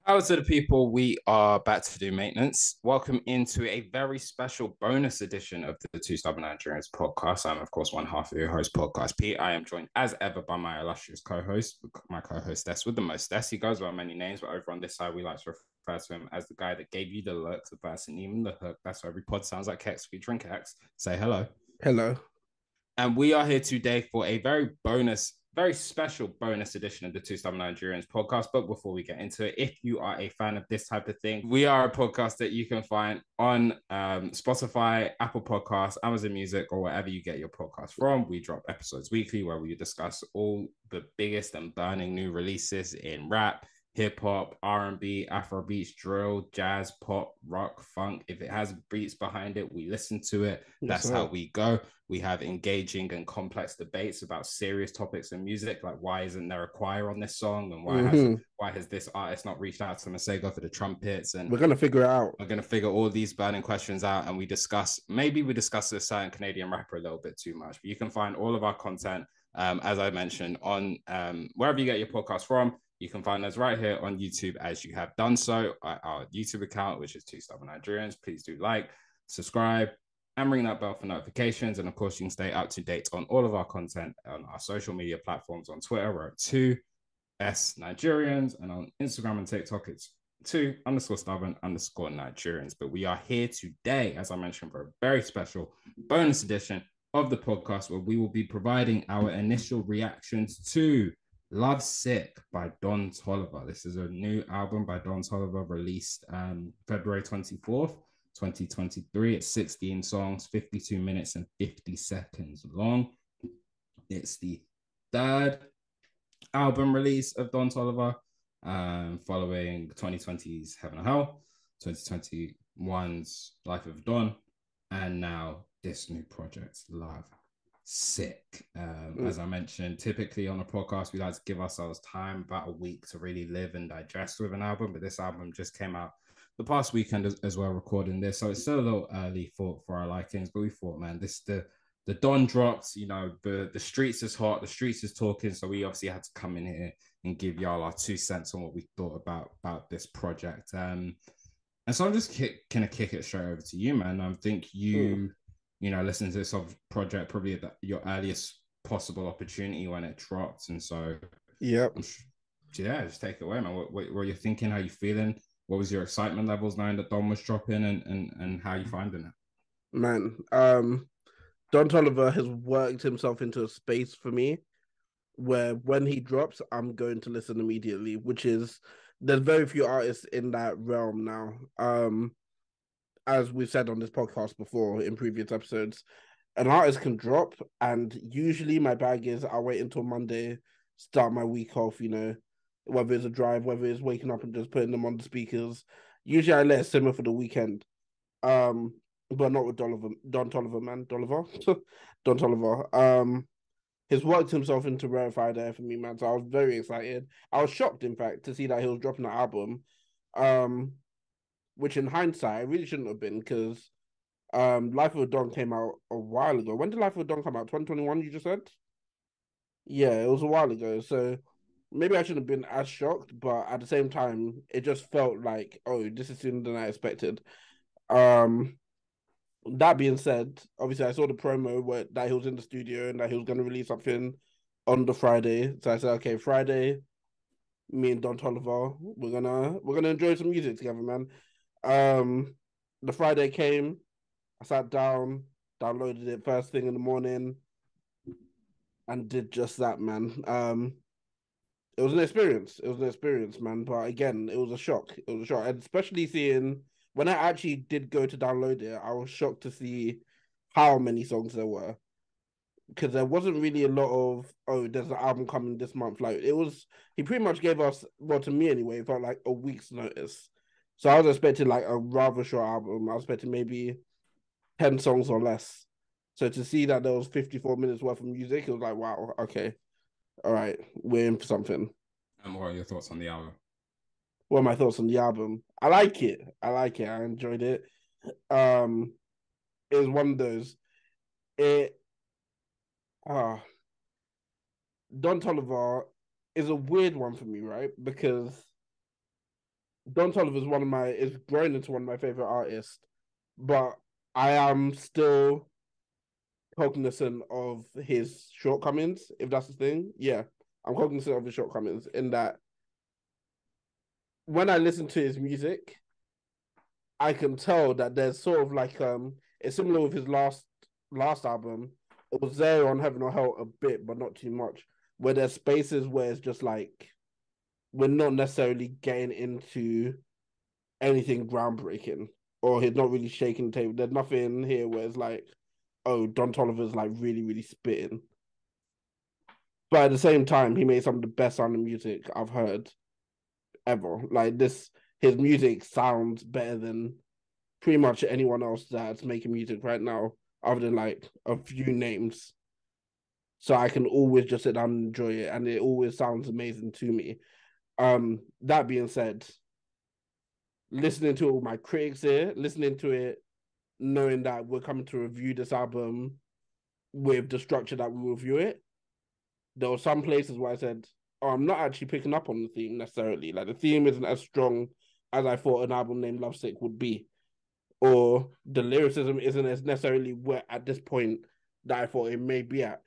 Hello to the people. We are back to do maintenance. Welcome into a very special bonus edition of the Two Stubborn Nigerians podcast. I'm, of course, one half of your host, Podcast Pete. I am joined as ever by my illustrious co-host, my co-hostess with the mostess. He goes by many names, but over on this side, we like to refer to him as the guy that gave you the look, the verse, and even the hook. That's why every pod sounds like Hex featuring Hex. Say hello. Hello. And we are here today for a very special bonus edition of the Two Stubborn Nigerians podcast. But before we get into it, if you are a fan of this type of thing, we are a podcast that you can find on Spotify, Apple Podcasts, Amazon Music, or wherever you get your podcast from. We drop episodes weekly where we discuss all the biggest and burning new releases in rap, hip hop, R&B, Afro beats, drill, jazz, pop, rock, funk. If it has beats behind it, we listen to it. Yes, That's sir. how we go. We have engaging and complex debates about serious topics in music, like why isn't there a choir on this song, and why has this artist not reached out to Masego for the trumpets, and We're gonna figure it out. we're going to figure all these burning questions out, and we discuss a certain Canadian rapper a little bit too much. But you can find all of our content, as I mentioned, on wherever you get your podcast from. You can find us right here on YouTube as you have done so. Our YouTube account, which is Two Stubborn Nigerians. Please do like, subscribe, and ring that bell for notifications. And of course, you can stay up to date on all of our content on our social media platforms. On Twitter, we're at 2S Nigerians, and on Instagram and TikTok, it's 2_stubborn_Nigerians. But we are here today, as I mentioned, for a very special bonus edition of the podcast where we will be providing our initial reactions to Love Sick by Don Toliver. This is a new album by Don Toliver released February 24th, 2023. It's 16 songs, 52 minutes and 50 seconds long. It's the third album release of Don Toliver, following 2020's Heaven or Hell, 2021's Life of Don, and now this new project, Love Sick. As I mentioned, typically on a podcast, we like to give ourselves time, about a week, to really live and digest with an album. But this album just came out the past weekend as well, recording this, so it's still a little early for our likings. But we thought, man, the Don drops, the streets is hot, the streets is talking. So we obviously had to come in here and give y'all our 2 cents on what we thought about this project. And so I'm just gonna kick it straight over to you, man. I think listening to this project probably at your earliest possible opportunity when it dropped, and so Yep. yeah, just take it away, man. What you're thinking, how you feeling, what was your excitement levels knowing that Don was dropping, and how you finding it? Man. Don Toliver has worked himself into a space for me where when he drops, I'm going to listen immediately, which is there's very few artists in that realm now. As we've said on this podcast before in previous episodes, an artist can drop, and usually my bag is I'll wait until Monday, start my week off, whether it's a drive, whether it's waking up and just putting them on the speakers. Usually I let it simmer for the weekend. But not with Don Toliver, man. Don Toliver. He's worked himself into rarefied air for me, man. So I was very excited. I was shocked, in fact, to see that he was dropping an album. Which in hindsight, I really shouldn't have been, because Life of a Don came out a while ago. When did Life of a Don come out? 2021, you just said? Yeah, it was a while ago. So maybe I shouldn't have been as shocked, but at the same time, it just felt like, oh, this is sooner than I expected. Um, that being said, obviously I saw the promo that he was in the studio and that he was going to release something on the Friday. So I said, okay, Friday, me and Don Toliver, we're gonna enjoy some music together, man. Um, the Friday came, I sat down, downloaded it first thing in the morning, and did just that, man. It was an experience. It was an experience, man. But again, it was a shock. It was a shock, and especially seeing when I actually did go to download it, I was shocked to see how many songs there were, because there wasn't really a lot of, oh, there's an album coming this month. Like, it was, he pretty much gave us, well, to me anyway, it felt like a week's notice. So I was expecting like a rather short album. I was expecting maybe 10 songs or less. So to see that there was 54 minutes worth of music, it was like, wow, okay, all right, we're in for something. And what are your thoughts on the album? What are my thoughts on the album? I like it. I like it. I enjoyed it. Um, it was one of those. It uh Don Toliver is a weird one for me, right? Because Don Toliver is growing into one of my favorite artists, but I am still cognizant of his shortcomings, if that's the thing. Yeah, I'm cognizant of his shortcomings in that when I listen to his music, I can tell that there's sort of like it's similar with his last album. It was there on Heaven or Hell a bit, but not too much. Where there's spaces where it's just like we're not necessarily getting into anything groundbreaking, or he's not really shaking the table. There's nothing here where it's like, oh, Don Toliver's like really, really spitting. But at the same time, he made some of the best sounding music I've heard ever. Like this, his music sounds better than pretty much anyone else that's making music right now, other than like a few names. So I can always just sit down and enjoy it, and it always sounds amazing to me. That being said, listening to all my critics here, listening to it, knowing that we're coming to review this album with the structure that we review it, there were some places where I said, "Oh, I'm not actually picking up on the theme necessarily. Like the theme isn't as strong as I thought an album named Lovesick would be, or the lyricism isn't as necessarily wet at this point that I thought it may be at."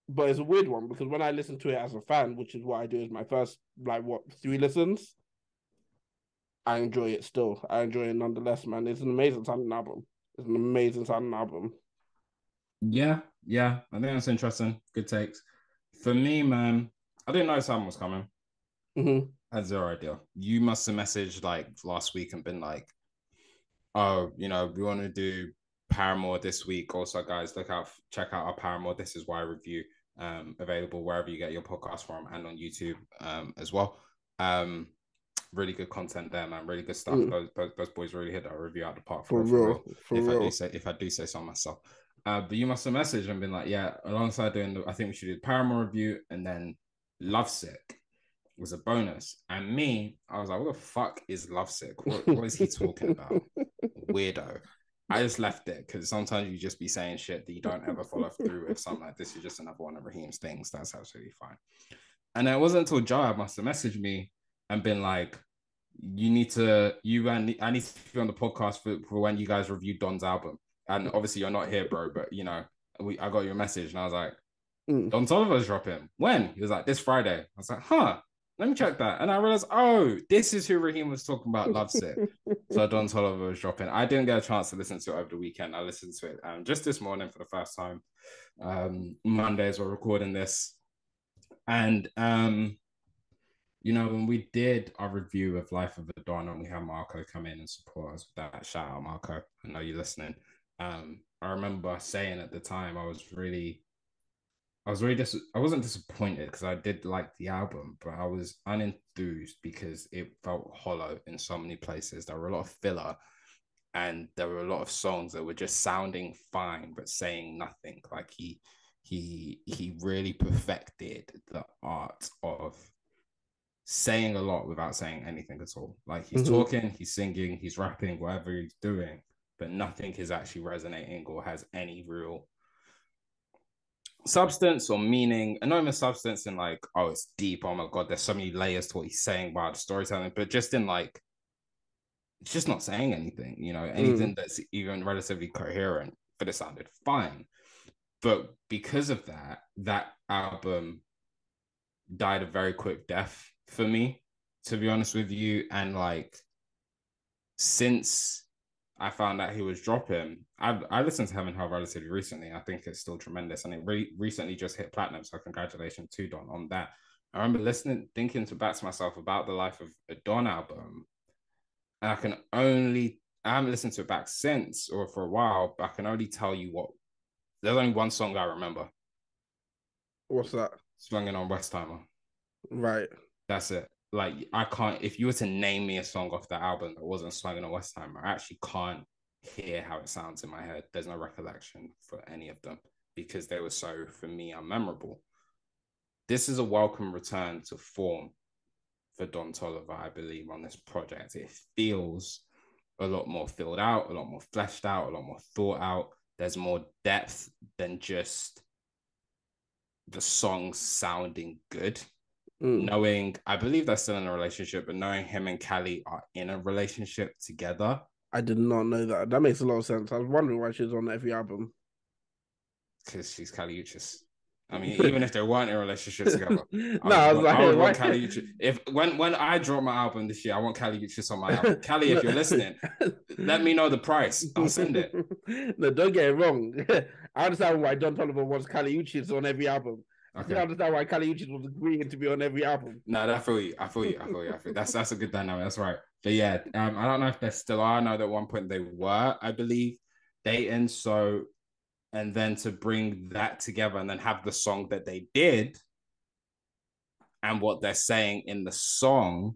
But it's a weird one because when I listen to it as a fan, which is what I do as my first like 3 listens, I enjoy it still. I enjoy it nonetheless, man. It's an amazing sounding album. It's an amazing sounding album. Yeah, yeah. I think that's interesting. Good takes. For me, man, I didn't know this album was coming. Mm-hmm. I had zero idea. You must have messaged like last week and been like, oh, we want to do Paramore this week. Also, guys, check out our Paramore. This is why review available wherever you get your podcast from and on YouTube as well. Really good content there, man. Really good stuff. Those boys really hit that review out the park for real. If I do say so myself. But you must have messaged and been like, yeah, alongside doing I think we should do the Paramore review and then Lovesick was a bonus. And me, I was like, what the fuck is Lovesick? What is he talking about? Weirdo. I just left it because sometimes you just be saying shit that you don't ever follow through with. Something like this is just another one of Raheem's things. That's absolutely fine. And then it wasn't until Joab must have messaged me and been like, I need to be on the podcast for when you guys review Don's album. And obviously you're not here, bro, but I got your message and I was like, Don Toliver's dropping. When? He was like, this Friday. I was like, huh, let me check that. And I realized, oh, this is who Raheem was talking about, Lovesick. So Don Toliver was dropping. I didn't get a chance to listen to it over the weekend. I listened to it just this morning for the first time. Mondays we're recording this. And when we did our review of Life of a Don and we had Marco come in and support us with that, shout out Marco, I know you're listening. I remember saying at the time I wasn't disappointed because I did like the album, but I was unenthused because it felt hollow in so many places. There were a lot of filler and there were a lot of songs that were just sounding fine but saying nothing. Like he really perfected the art of saying a lot without saying anything at all. Like he's talking, he's singing, he's rapping, whatever he's doing, but nothing is actually resonating or has any real substance or meaning. And not even substance in like, oh, it's deep. Oh my God, there's so many layers to what he's saying about the storytelling, but just in like, it's just not saying anything, anything that's even relatively coherent, but it sounded fine. But because of that album died a very quick death for me, to be honest with you. And like, since I found out he was dropping, I listened to Heaven Hell relatively recently. I think it's still tremendous. And it recently just hit platinum. So congratulations to Don on that. I remember thinking back to myself about the Life of a Don album. And I haven't listened to it back since or for a while, but I can only tell you there's only one song I remember. What's that? Swinging on Westheimer. Right. That's it. Like, I can't, if you were to name me a song off that album that wasn't Swinging on Westheimer, I actually can't hear how it sounds in my head. There's no recollection for any of them because they were so, for me, unmemorable. This is a welcome return to form for Don Toliver, I believe, on this project. It feels a lot more filled out, a lot more fleshed out, a lot more thought out. There's more depth than just the songs sounding good. knowing, I believe they're still in a relationship, but knowing him and Callie are in a relationship together. I did not know that. That makes a lot of sense. I was wondering why she was on every album. Because she's Kali Uchis. I mean, even if they weren't in a relationship together, I was like, I would want Kali Uchis. If when I drop my album this year, I want Kali Uchis on my album. Kali, if you're listening, let me know the price. I'll send it. No, don't get it wrong. I understand why Don Toliver wants Kali Uchis on every album. Okay. I understand why Kali Uchis was agreeing to be on every album. No, I feel you. That's a good dynamic. That's right. But yeah, I don't know if they still are. I know that at one point they were, I believe, dating. So, and then to bring that together and then have the song that they did and what they're saying in the song,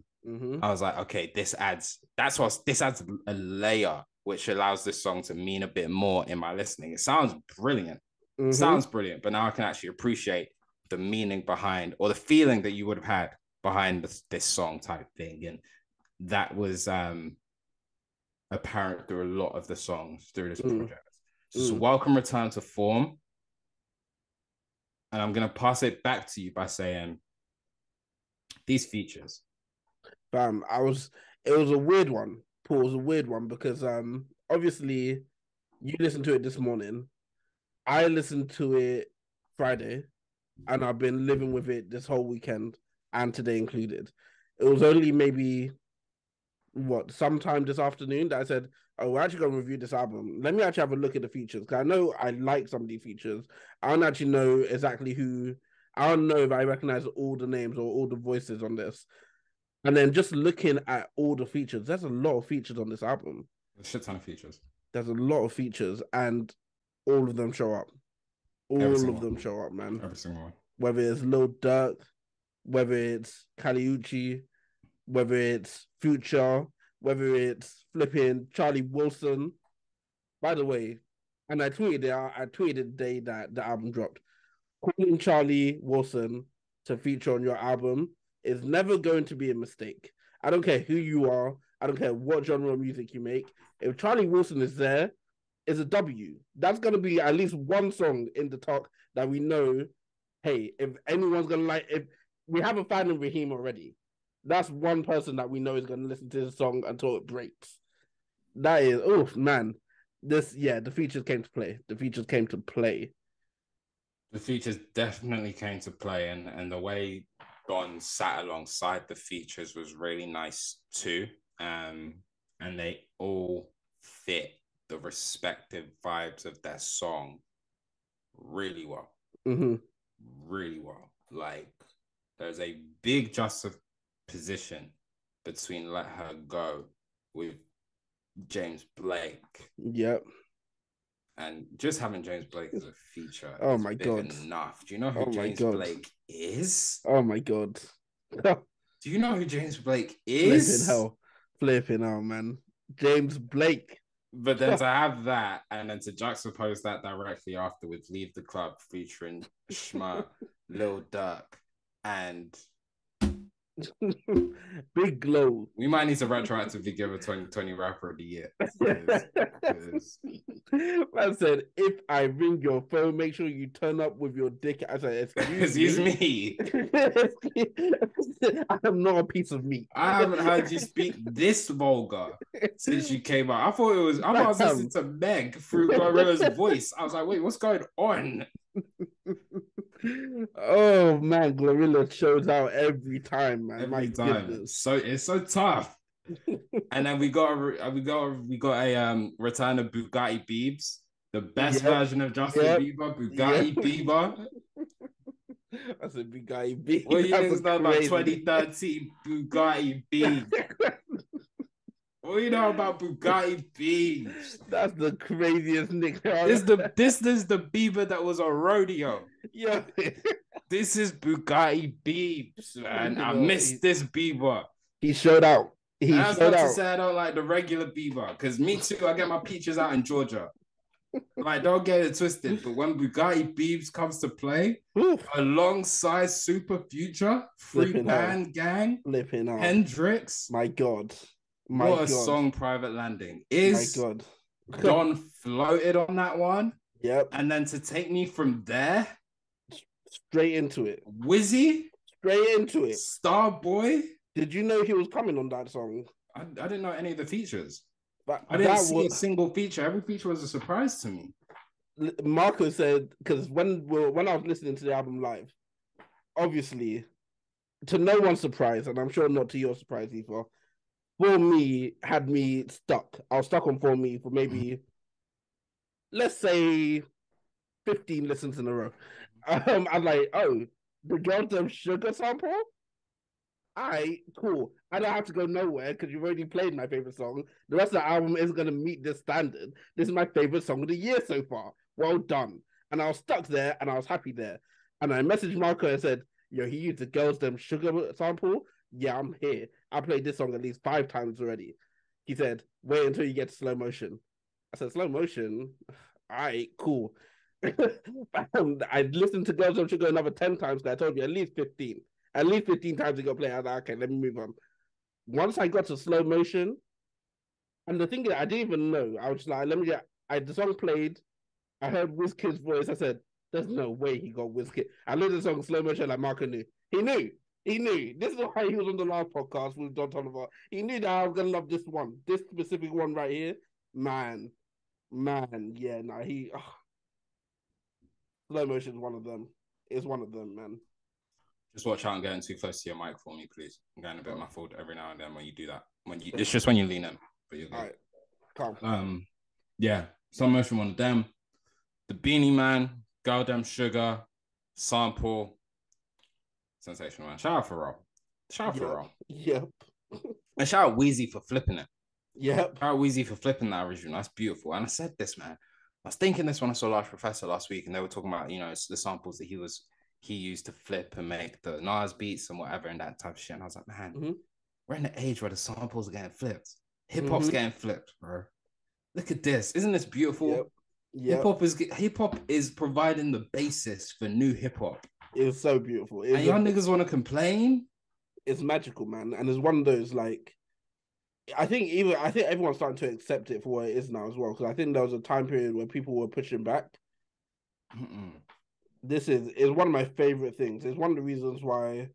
I was like, okay, this adds a layer which allows this song to mean a bit more in my listening. It sounds brilliant. Sounds brilliant, but now I can actually appreciate the meaning behind, or the feeling that you would have had behind this song type thing. And that was apparent through a lot of the songs through this project. So it's a welcome return to form. And I'm going to pass it back to you by saying these features. Bam, it was a weird one. Paul, it was a weird one because obviously you listened to it this morning. I listened to it Friday, and I've been living with it this whole weekend and today included. It was only maybe sometime this afternoon that I said, oh, we're actually going to review this album. Let me actually have a look at the features, because I know I like some of these features. I don't actually know exactly who. I don't know if I recognize all the names or all the voices on this. And then just looking at all the features, there's a lot of features on this album. A shit ton of features. There's a lot of features, and all of them show up. All of them show up, man. Every single one. Whether it's Lil Durk, whether it's Kali Uchis, whether it's Future, whether it's flipping Charlie Wilson. By the way, and I tweeted the day that the album dropped. Calling Charlie Wilson to feature on your album is never going to be a mistake. I don't care who you are. I don't care what genre of music you make. If Charlie Wilson is there, it's a W. That's going to be at least one song in the talk that we know, hey, if anyone's going to like, if we have a fan of Raheem already, that's one person that we know is going to listen to the song until it breaks. That is, oh, man. The features came to play. The features came to play. The features definitely came to play, and the way Don sat alongside the features was really nice too. And they all fit the respective vibes of their song really well. Really well. Like, there's a big juxtaposition between Let Her Go with James Blake. Yep. And just having James Blake as a feature is my God. enough. Do you know who James Blake is? Oh my God. Do you know who James Blake is? Flipping hell, man. James Blake. But then to have that, and then to juxtapose that directly after with Leave the Club featuring Shma, Lil Durk, and Big Glow. We might need to retroactively give a 2020 rapper of the year. Man said, if I ring your phone, make sure you turn up with your dick. I said, excuse me. I am not a piece of meat. I haven't heard you speak this vulgar since you came out. I thought I was listening to Meg through Gorilla's voice. I was like, wait, what's going on? Oh man, Glorilla shows out every time, man. Every time. Goodness. So it's so tough. And then we got a return of Bugatti Biebs, the best version of Justin Bieber, Bugatti Bieber. I said Bugatti Biebs. What do you think about 2013 Bugatti Biebs? What do you know about Bugatti Biebs? That's the craziest nickname. This is the Bieber that was on rodeo. Yeah. This is Bugatti Biebs, man. I missed this Bieber. He showed out. I was about to say I don't like the regular Bieber, because me too, I get my peaches out in Georgia. Like, don't get it twisted, but when Bugatti Biebs comes to play, alongside Super Future, Free Band Gang, Hendrix, my God. What a song, Private Landing. My God. Don floated on that one. Yep. And then to take me from there straight into it. Wizzy. straight into it. Starboy. Did you know he was coming on that song? I didn't know any of the features. But I didn't see a single feature. Every feature was a surprise to me. Marco said, because when I was listening to the album live, obviously, to no one's surprise, and I'm sure not to your surprise either, For Me had me stuck. I was stuck on For Me for maybe, let's say, 15 listens in a row. I'm like, oh, the Girl Them Sugar sample? Alright, cool. I don't have to go nowhere because you've already played my favorite song. The rest of the album isn't going to meet this standard. This is my favorite song of the year so far. Well done. And I was stuck there and I was happy there. And I messaged Marco and said, yo, he used the Girls Them Sugar sample. Yeah, I'm here. I played this song at least 5 times already. He said, wait until you get to Slow Motion. I said, Slow Motion? Alright, cool. I listened to Girls Them Sugar another 10 times because I told you at least 15. At least 15 times it got played. I was like, okay, let me move on. Once I got to Slow Motion, and the thing is, I didn't even know. I was just like, let me get. The song played. I heard Wizkid's voice. I said, there's no way he got Wizkid. I looked at the song Slow Motion like Marco knew. He knew. He knew. This is why he was on the last podcast with Don Toliver. He knew that I was gonna love this one, this specific one right here. Man, yeah. No, Slow Motion is one of them. It's one of them, man. Just watch out and getting too close to your mic for me, please. I'm getting a bit muffled every now and then when you do that. It's just when you lean in, but you're good. All right, calm. Yeah, Slow Motion, one of them. The Beanie Man, Girl Them Sugar, sample, sensational, man. Shout out Pharrell. Pharrell. Yep. And shout out Weezy for flipping it. Yep. Shout out Weezy for flipping that original. That's beautiful. And I said this, man. I was thinking this when I saw Large Professor last week, and they were talking about, the samples that he used to flip and make the Nas beats and whatever and that type of shit. And I was like, man, we're in the age where the samples are getting flipped. Hip hop's getting flipped, bro. Look at this. Isn't this beautiful? Yep. Hip hop is providing the basis for new hip hop. It's so beautiful. And y'all niggas want to complain? It's magical, man. And it's one of those, like, I think everyone's starting to accept it for what it is now as well. Because I think there was a time period where people were pushing back. This is one of my favorite things. It's one of the reasons why,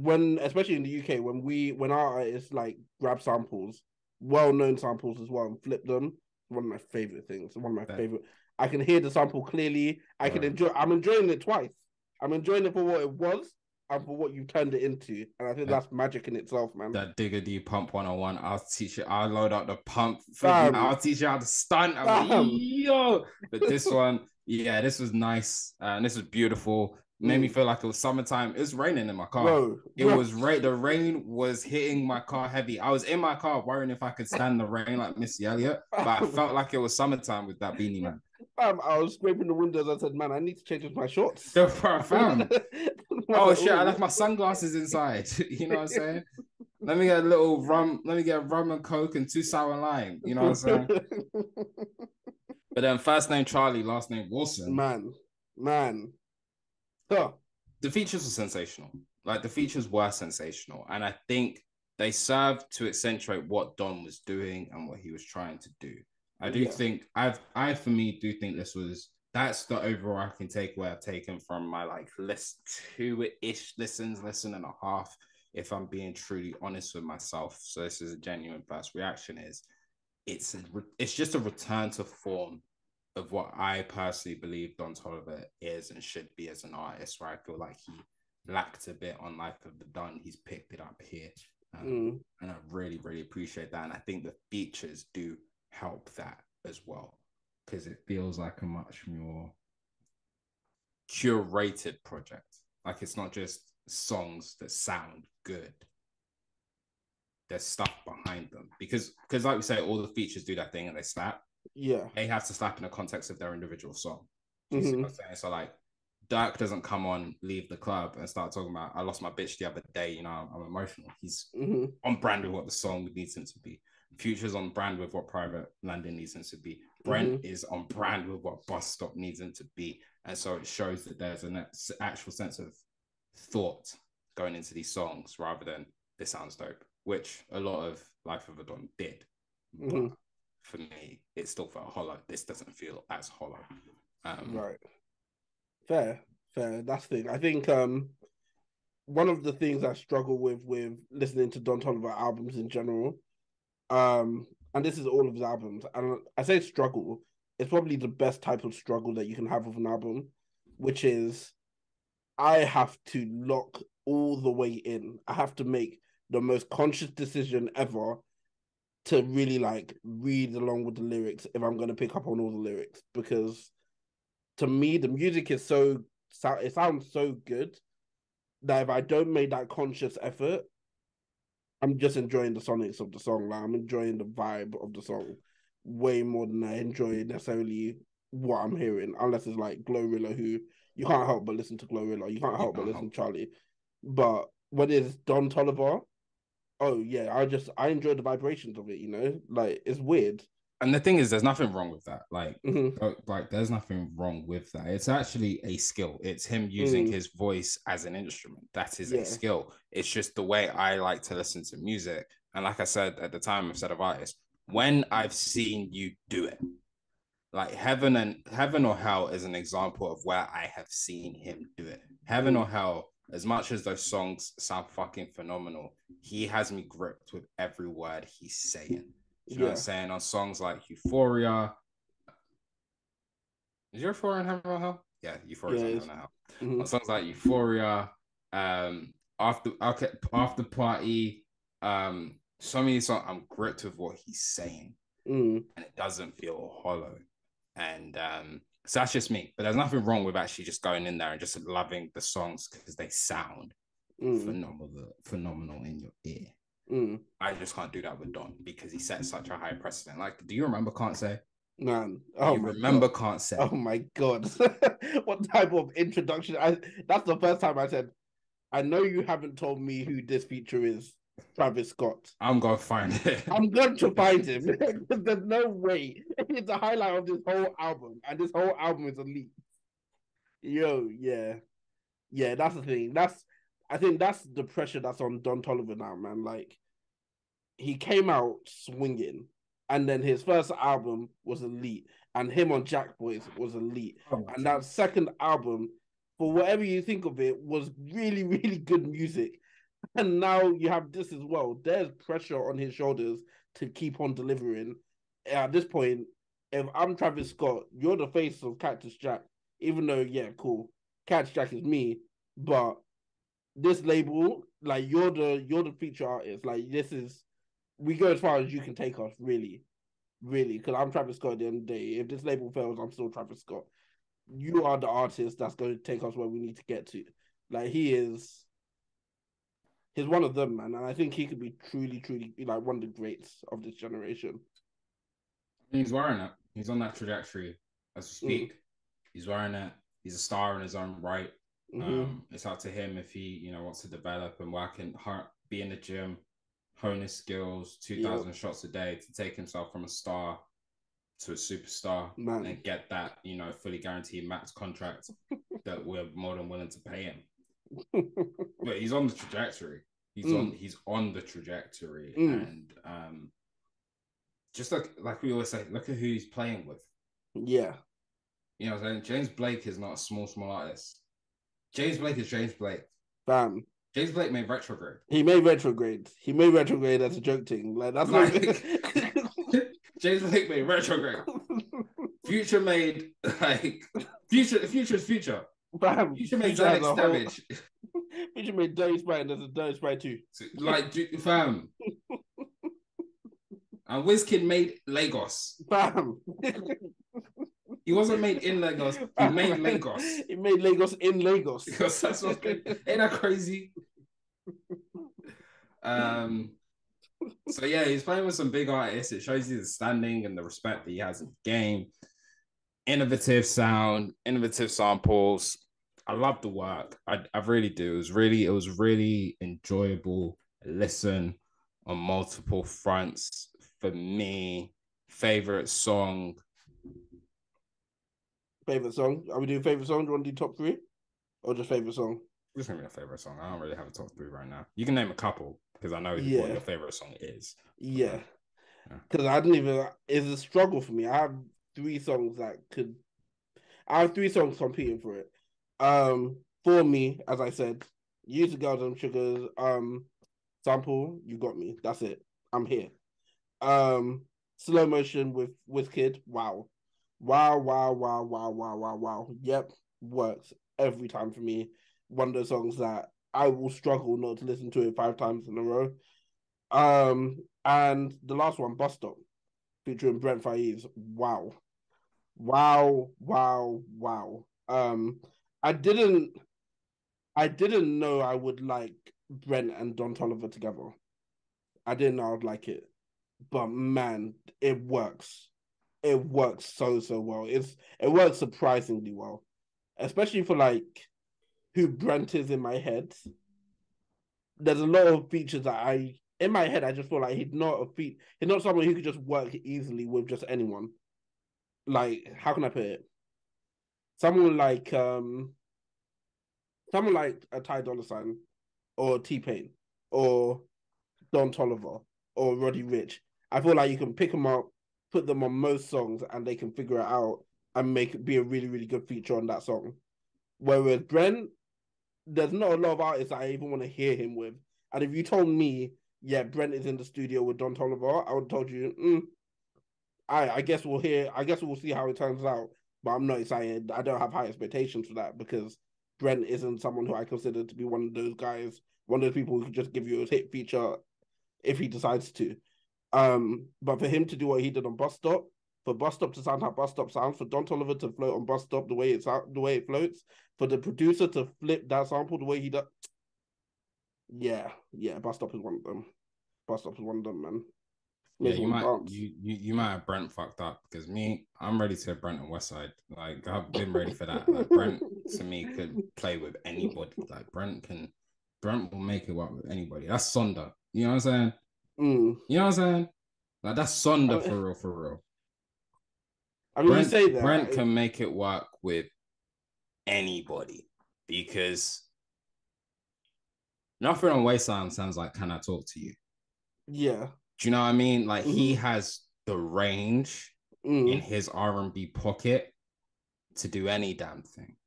especially in the UK, when our artists like grab samples, well-known samples as well, and flip them, one of my favorite things. One of my favorite. I can hear the sample clearly. I'm enjoying it twice. I'm enjoying it for what it was and for what you turned it into. And I think that's magic in itself, man. That Digger D Pump 101, I'll teach you. I'll load up the pump for you. I'll teach you how to stunt. Yo! But this one, yeah, this was nice. And this was beautiful. Made me feel like it was summertime. It was raining in my car. The rain was hitting my car heavy. I was in my car worrying if I could stand the rain like Missy Elliott, but I felt like it was summertime with that Beanie Man. I was scraping the windows. I said, man, I need to change my shorts. Fam. Oh shit, I left my sunglasses inside. You know what I'm saying? Let me get a little rum. Let me get rum and coke and 2 sour lime. You know what I'm saying? But then first name Charlie, last name Wilson. Man. Huh. The features were sensational. Like, the features were sensational. And I think they served to accentuate what Don was doing and what he was trying to do. I do think, I for me, do think that's the overarching takeaway I've taken from my, like, 2-ish listen and a half, if I'm being truly honest with myself. So this is a genuine first reaction, is it's just a return to form of what I personally believe Don Toliver is and should be as an artist, where I feel like he lacked a bit on Life of the Don. He's picked it up here. And I really, really appreciate that. And I think the features do help that as well, because it feels like a much more curated project. Like, it's not just songs that sound good. There's stuff behind them. Because like we say, all the features do that thing and they slap. Yeah, they have to slap in the context of their individual song. Do you see what I'm saying? So, like, Dirk doesn't come on Leave the Club and start talking about, I lost my bitch the other day, I'm emotional. He's on brand with what the song needs him to be. Future's on brand with what Private Landing needs him to be. Brent is on brand with what Bus Stop needs him to be. And so it shows that there's an actual sense of thought going into these songs rather than this sounds dope, which a lot of Life of a Don did. But for me, it still felt hollow. This doesn't feel as hollow. Right. Fair. That's the thing. I think one of the things I struggle with listening to Don Toliver albums in general, and this is all of his albums, and I say struggle, it's probably the best type of struggle that you can have with an album, which is I have to lock all the way in. I have to make the most conscious decision ever to really like read along with the lyrics if I'm going to pick up on all the lyrics, because to me the music is so, it sounds so good that if I don't make that conscious effort, I'm just enjoying the sonics of the song. Like I'm enjoying the vibe of the song way more than I enjoy necessarily what I'm hearing, unless it's like Glorilla, who you can't help but listen to Glorilla, you can't help but listen to Charlie. But when it's Don Toliver, oh yeah, I enjoy the vibrations of it, you know? Like it's weird. And the thing is, there's nothing wrong with that. Mm-hmm. Like there's nothing wrong with that. It's actually a skill. It's him using Mm. his voice as an instrument. That is a Yeah. skill. It's just the way I like to listen to music. And like I said at the time, I've said of artists, when I've seen you do it, like Heaven or Hell is an example of where I have seen him do it. Heaven or Hell, as much as those songs sound fucking phenomenal, he has me gripped with every word he's saying. You know what I'm saying? On songs like Euphoria. Is Euphoria in Heaven or Hell? Yeah, Euphoria's on Heaven or Hell. Mm-hmm. On songs like Euphoria, after Party, some of these songs I'm gripped with what he's saying. And it doesn't feel hollow. And so that's just me. But there's nothing wrong with actually just going in there and just loving the songs because they sound phenomenal in your ear. I just can't do that with Don because he set such a high precedent. Like, do you remember Can't Say? Man, God. Can't Say? Oh my God. What type of introduction? That's the first time I said, I know you haven't told me who this feature is. Travis Scott. I'm gonna find it. I'm going to find him. There's no way. It's the highlight of this whole album, and this whole album is elite. Yo, yeah, that's the thing. I think that's the pressure that's on Don Toliver now, man. Like, he came out swinging, and then his first album was elite, and him on Jack Boys was elite, and that second album, for whatever you think of it, was really, really good music. And now you have this as well. There's pressure on his shoulders to keep on delivering. At this point, if I'm Travis Scott, you're the face of Cactus Jack. Even though, yeah, cool, Cactus Jack is me, but this label, like you're the feature artist. Like this is, we go as far as you can take us, really, really. Because I'm Travis Scott at the end of the day. If this label fails, I'm still Travis Scott. You are the artist that's going to take us where we need to get to. Like he's one of them, man, and I think he could be truly, truly like one of the greats of this generation. He's wearing it. He's on that trajectory as we speak. He's wearing it. He's a star in his own right. It's up to him if he, wants to develop and work and be in the gym, hone his skills, 2,000 shots a day to take himself from a star to a superstar, man, and get that, fully guaranteed max contract that we're more than willing to pay him. But he's on the trajectory. He's on the trajectory, and just like we always say, look at who he's playing with. Yeah, James Blake is not a small artist. James Blake is James Blake. Bam. James Blake made Retrograde. He made Retrograde as a joke thing. Like that's James Blake made Retrograde. Future made Future's Future. Bam. Future made Xanax Damage. Future made Dirty Sprite and there's a Dirty Sprite too. Like, fam. And Wizkid made Lagos. Bam. He wasn't made in Lagos. He made Lagos. He made Lagos in Lagos. Because that's what ain't that crazy? So yeah, he's playing with some big artists. It shows you the standing and the respect that he has in the game. Innovative sound, innovative samples. I love the work. I really do. It was really enjoyable. Listen on multiple fronts. For me, favorite song. Favorite song? Are we doing favorite song? Do you want to do top 3? Or just favorite song? Just name me a favorite song. I don't really have a top 3 right now. You can name a couple because I know what your favorite song is. Yeah. Because I didn't even. It's a struggle for me. I have 3 songs competing for it. For me, as I said, Use the Girls and Sugars sample. You got me. That's it. I'm here. Slow motion with Wizkid. Wow. Wow. Yep, works every time for me. One of those songs that I will struggle not to listen to it 5 times in a row. And the last one, Bus Stop, featuring Brent Faiz. Wow. Um, I didn't know I would like Brent and Don Toliver together. I didn't know I would like it. But man, it works. It works so well. It works surprisingly well. Especially for like who Brent is in my head. There's a lot of features that in my head I just feel like he's not someone who could just work easily with just anyone. Like, how can I put it? Someone like a Ty Dolla $ign or T-Pain or Don Toliver or Roddy Rich. I feel like you can pick them up, put them on most songs, and they can figure it out and be a really, really good feature on that song. Whereas Brent, there's not a lot of artists I even want to hear him with. And if you told me, yeah, Brent is in the studio with Don Toliver, I would have told you, I guess we'll see how it turns out. But I'm not excited. I don't have high expectations for that because Brent isn't someone who I consider to be one of those guys, one of those people who could just give you a hit feature if he decides to. But for him to do what he did on Bus Stop, for Bus Stop to sound how Bus Stop sounds, for Don Toliver to float on Bus Stop the way it floats, for the producer to flip that sample the way he does. Yeah, Bus Stop is one of them. Bus Stop is one of them, man. Yeah, you might have Brent fucked up because I'm ready to have Brent on Westside. Like I've been ready for that. Like Brent to me could play with anybody. Like Brent will make it work with anybody. That's Sonda. You know what I'm saying? You know what I'm saying? Like that's Sonda for real. I mean, you say that Brent can make it work with anybody because nothing on Wasteland sounds like "Can I Talk to You?" Yeah. Do you know what I mean? Like he has the range in his R&B pocket to do any damn thing.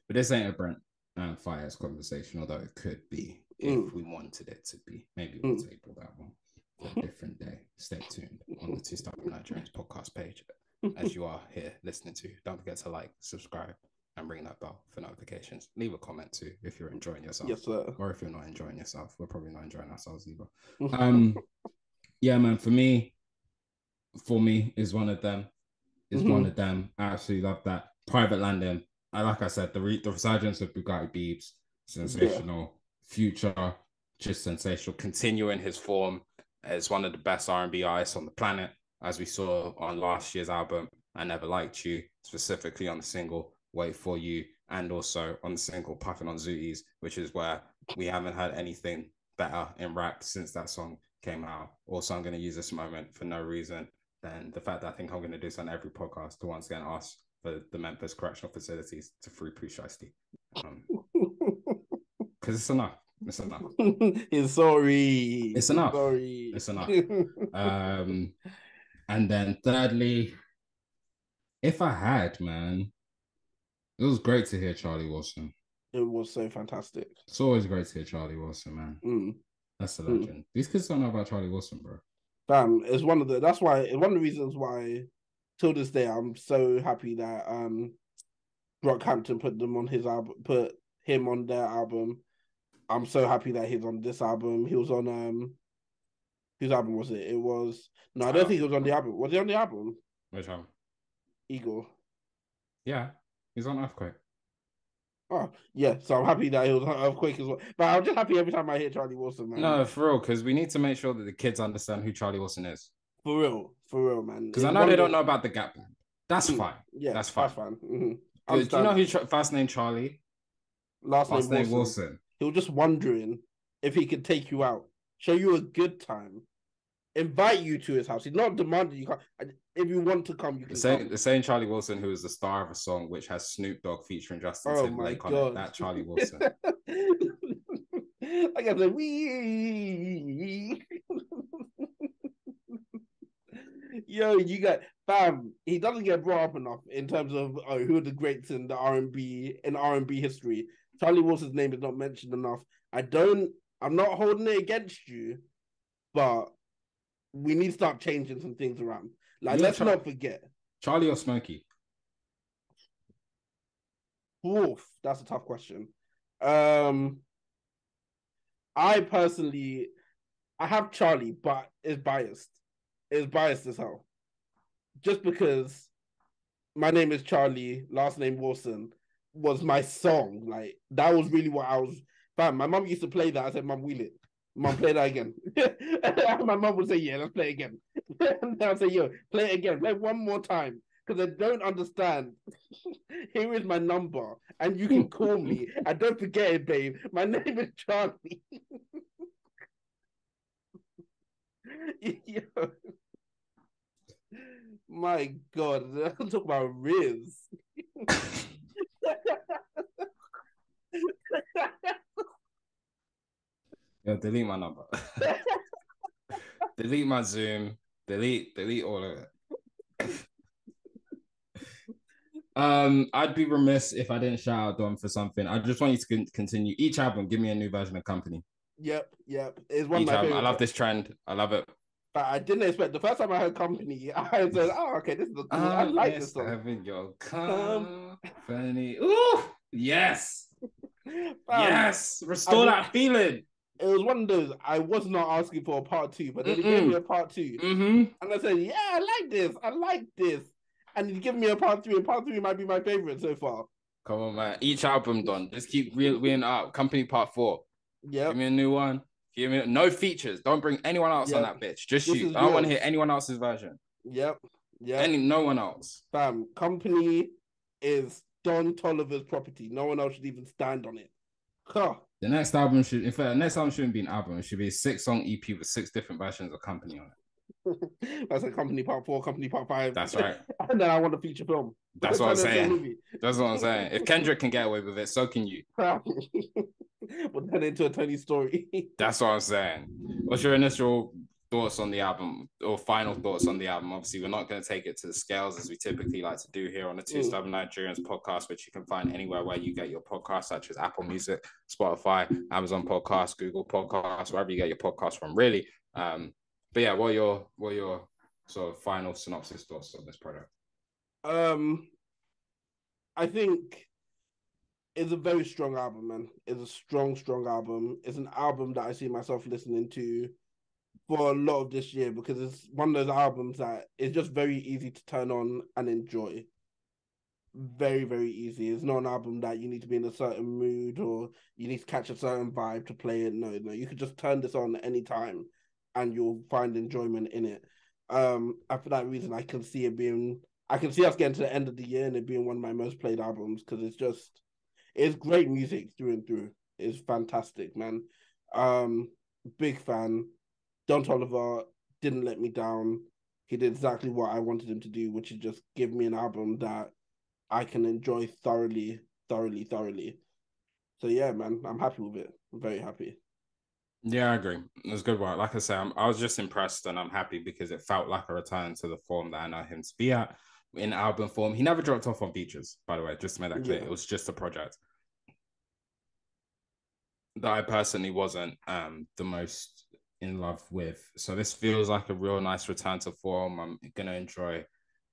But this ain't a Brent and Fires conversation, although it could be if we wanted it to be. Maybe we'll table that one for a different day. Stay tuned on the Two Stubborn Nigerians podcast page as you are here listening to. Don't forget to like, subscribe, and ring that bell for notifications. Leave a comment too if you're enjoying yourself. Yes, sir. Or if you're not enjoying yourself. We're probably not enjoying ourselves either. Yeah, man, for me is one of them. One of them. I absolutely love that. Private Landing. Like I said, the resurgence of Bugatti Biebs, sensational. Yeah. Future, just sensational. Continuing his form as one of the best R&B artists on the planet, as we saw on last year's album, I Never Liked You, specifically on the single Wait For You, and also on the single Puffin' on Zooties, which is where we haven't had anything better in rap since that song came out. Also, I'm going to use this moment for no reason than the fact that I think I'm going to do this on every podcast to once again ask for the Memphis Correctional Facilities to free Pooh Shiesty. Because it's enough. It's enough. It's sorry. It's enough. Sorry. It's enough. And then thirdly, if I had, man, it was great to hear Charlie Wilson. It was so fantastic. It's always great to hear Charlie Wilson, man. That's a legend. These kids don't know about Charlie Wilson, bro. Damn, it's one of the reasons why till this day I'm so happy that Brockhampton put him on their album. I'm so happy that he's on this album. He was on whose album was it? It was I don't think he was on the album. Was he on the album? Which album? Eagle. Yeah, he's on Earthquake. Oh, yeah. So I'm happy that he was on Earthquake as well. But I'm just happy every time I hear Charlie Wilson, man. No, for real, because we need to make sure that the kids understand who Charlie Wilson is. For real, man. Because I know they don't know about the Gap Band. That's fine. Yeah, that's fine. Do you know who first name Charlie? Last name Wilson. He was just wondering if he could take you out, show you a good time, invite you to his house. He's not demanding you come. If you want to come, you can come. The same Charlie Wilson who is the star of a song which has Snoop Dogg featuring Justin Timberlake on it. That Charlie Wilson. Like I said, we. Yo, you got fam. He doesn't get brought up enough in terms of who are the greats in the R&B history. Charlie Wilson's name is not mentioned enough. I'm not holding it against you, but we need to start changing some things around. Like, let's not forget. Charlie or Smokey? Oof, that's a tough question. I personally, I have Charlie, but it's biased. It's biased as hell. Just because my name is Charlie, last name Wilson was my song. Like, that was really what I was. Fam, my mum used to play that. I said, Mum, wheel it. Mum, play that again. My mum would say, yeah, let's play it again. And I'll say, yo, play it again. Play it one more time. Because I don't understand. Here is my number, and you can call me. And don't forget it, babe. My name is Charlie. Yo. My God, talk about Riz. Yo, delete my number. Delete my Zoom. Delete all of it. I'd be remiss if I didn't shout out Don for something. I just want you to continue. Each album, give me a new version of Company. Yep. It's one of my favorites. I love this trend. I love it. But I didn't expect the first time I heard Company, I said, "Oh, okay, this is cool. I like this song." Having your company. Ooh, yes, yes. Restore that feeling. It was one of those. I was not asking for a part two, but then he gave me a part 2, and I said, "Yeah, I like this. I like this." And he gave me a part 3, and part 3 might be my favorite so far. Come on, man. Each album done. Just keep reeling up. Company Part 4. Yeah. Give me a new one. Give me no features. Don't bring anyone else on that bitch. Just you. I don't want to hear anyone else's version. Yep. No one else. Fam, Company is Don Toliver's property. No one else should even stand on it. Huh. The next album shouldn't be an album. It should be a 6-song EP with 6 different versions of Company on it. That's a Company Part 4, Company Part 5. That's right. And then I want a feature film. That's what I'm saying. That's what I'm saying. If Kendrick can get away with it, so can you. We'll turn it into a Tony story. That's what I'm saying. What's your initial thoughts on the album, or final thoughts on the album? Obviously, we're not going to take it to the scales as we typically like to do here on the Two Stubborn Nigerians podcast, which you can find anywhere where you get your podcasts, such as Apple Music, Spotify, Amazon Podcasts, Google Podcasts, wherever you get your podcasts from, really. But yeah, what are your sort of final synopsis thoughts on this product? I think it's a very strong album, man. It's a strong album. It's an album that I see myself listening to for a lot of this year, because it's one of those albums that is just very easy to turn on and enjoy. Very, very easy. It's not an album that you need to be in a certain mood or you need to catch a certain vibe to play it. No, you could just turn this on at any time and you'll find enjoyment in it. And for that reason, I can see us getting to the end of the year and it being one of my most played albums, because it's great music through and through. It's fantastic, man. Big fan. Don Toliver didn't let me down. He did exactly what I wanted him to do, which is just give me an album that I can enjoy thoroughly. So yeah, man, I'm happy with it. I'm very happy. Yeah, I agree. It was good work. Like I said, I was just impressed and I'm happy because it felt like a return to the form that I know him to be at in album form. He never dropped off on features, by the way, just to make that clear. Yeah. It was just a project that I personally wasn't the most in love with. So this feels like a real nice return to form. I'm going to enjoy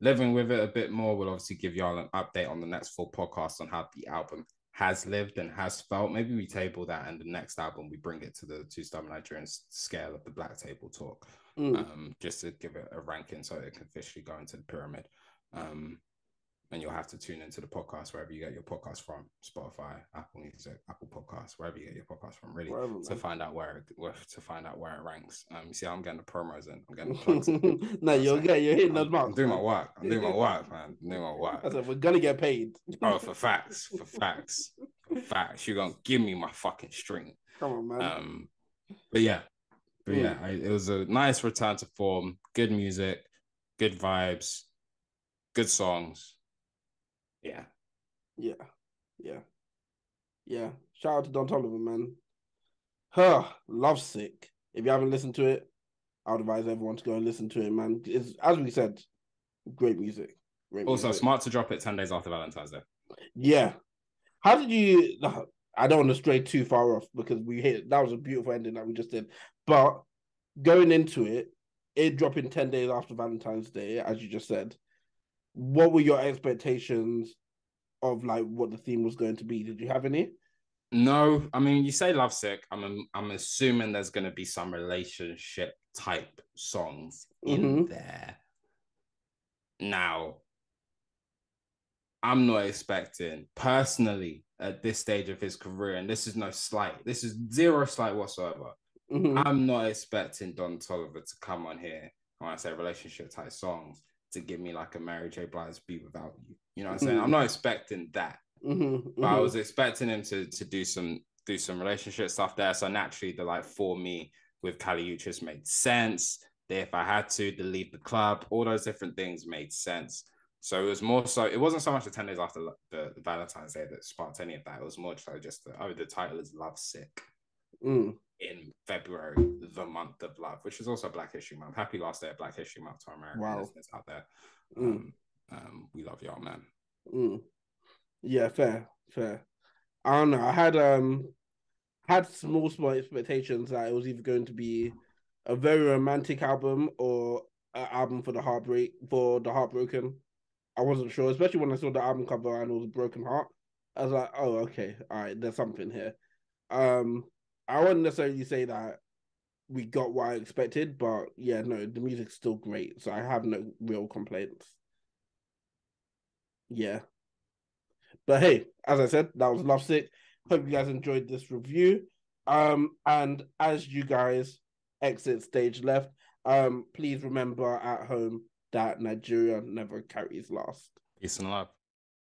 living with it a bit more. We'll obviously give y'all an update on the next full podcast on how the album has lived and has felt. Maybe we table that, and the next album we bring it to the Two Stubborn Nigerians scale of the Black Table Talk, just to give it a ranking so it can officially go into the pyramid. And you'll have to tune into the podcast wherever you get your podcast from, Spotify, Apple Music, Apple Podcasts, wherever you get your podcast from, really, to find out where it ranks. You see, I'm getting the promos in, I'm getting the plugs in. No, you're hitting those marks. I'm doing my work, man. I'm doing my work. I said, we're gonna get paid. Oh, for facts. You're gonna give me my fucking string. Come on, man. But yeah, it was a nice return to form. Good music, good vibes, good songs. Yeah. Shout out to Don Toliver, man. Lovesick. If you haven't listened to it, I would advise everyone to go and listen to it, man. It's, as we said, great music. Also, smart to drop it 10 days after Valentine's Day. Yeah. How did you... I don't want to stray too far off because that was a beautiful ending that we just did. But going into it, it dropping 10 days after Valentine's Day, as you just said. What were your expectations of like what the theme was going to be? Did you have any? No, I mean, you say lovesick. I'm assuming there's going to be some relationship type songs in there. Now, I'm not expecting personally at this stage of his career, and this is no slight. This is zero slight whatsoever. I'm not expecting Don Toliver to come on here when I say relationship type songs to give me like a Mary J. Blige Be Without You. You know what I'm saying? I'm not expecting that. But I was expecting him to do some relationship stuff there. So naturally, the like For Me with Kali Uchis made sense. If I had to Leave the Club, all those different things made sense. So it was more so, it wasn't so much the 10 days after the Valentine's Day that sparked any of that. It was more so just the title is Love Sick in February, the month of love, which is also Black History Month. Happy last day of Black History Month to our American listeners out there. We love y'all, man. Yeah, fair. I don't know. I had small expectations that it was either going to be a very romantic album or an album for the heartbroken. I wasn't sure, especially when I saw the album cover and it was a broken heart. I was like, oh, okay, all right, there's something here. I wouldn't necessarily say that we got what I expected, but yeah, no, the music's still great, so I have no real complaints. Yeah. But hey, as I said, that was Lovesick. Hope you guys enjoyed this review. And as you guys exit stage left, please remember at home that Nigeria never carries last. Peace and love.